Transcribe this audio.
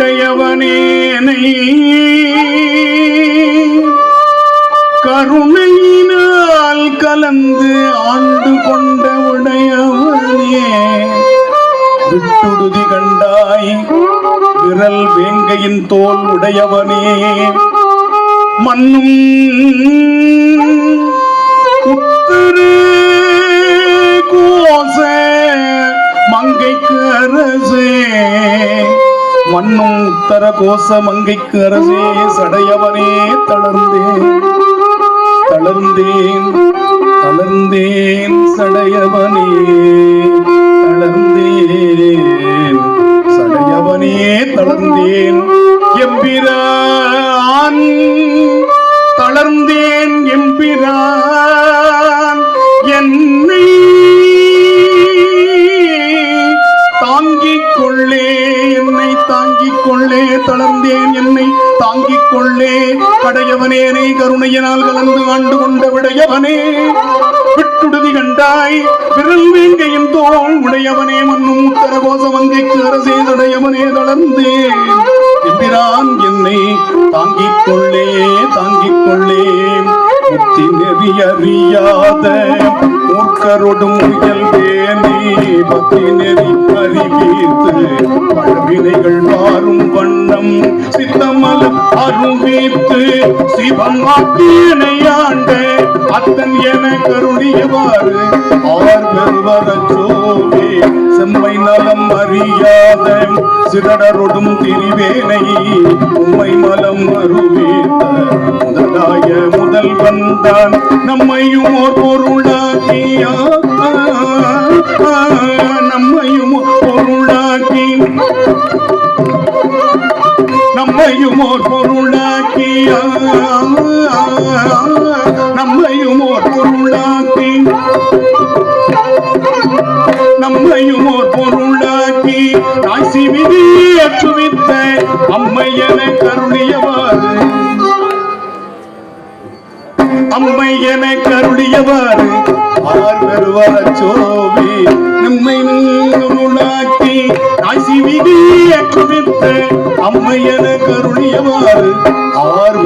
கடையவனேனை கருணையினால் கலந்து ஆண்டு கொண்ட உடையவனே, விட்டுடுதி கண்டாய் விரல் வேங்கையின் தோல் உடையவனே, மன்னும் உத்தரு கோச மங்கைக்கு அரசே, மண்ணும் உத்தர கோச மங்கைக்கு அரசே, சடையவனே தளர்ந்தேன் தளர்ந்தேன் தளர்ந்தேன், சடையவனே தளர்ந்தேன் சடையவனே தளர்ந்தேன், எம்பிரான் தளர்ந்தேன் எம்பிரான், என்னை தாங்கிக் கொள்ளே என்னை தாங்கிக் கொள்ளே, தளர்ந்தேன் என்னை தாங்கிக் கொள்ளே, கடையவனேனை கருணையினால் கலந்து ஆண்டு கொண்ட விடையவனே, விட்டுடுதி கண்டாய் விரல் வேங்கையும் தோல் உடையவனே, மன்னும் உத்தர கோச மங்கைக்கு அரசே, தடையவனே தளர்ந்தேன் எம்பிரான், என்னை தாங்கிக் கொள்ளே தாங்கிக் கொள்ளே, புத்தி நெறி அறியாத மூர்க்கரோடும் முயல்வேனே, பக்தி நெறி அறிவித்து பழவினைகள் மாறும் வண்ணம் சித்தமல அருவித்து சிவம் ஆக்கியனை ஆண்ட அத்தன் என கருணியவாறு ஆர் பெறுவரச்சோவே, செம்மை நலம் அறியாத சிறடரொடும் திரிவேனை உம்மை மலம் அருவித்த முதலாய முதல் வந்தான், நம்மையும் ஓர் பொருளாக்கியா நம்மையும் பொருளாக்கி நம்மையும் ஓர் பொருளாக்கியா நம்மையும் ஓர் பொருளாக்கி நம்மையும் ஓர் பொருளாக்கி ராசி விதி அச்சுவித்த அம்மையன கருணியவாறு அம்மை என கருளியவாறு ஆர் பெறுவரச்சோவே, நம்மை நூலாக்கி ராசி விதி அச்சுவித்த அம்மை என கருளியவாறு ஆர்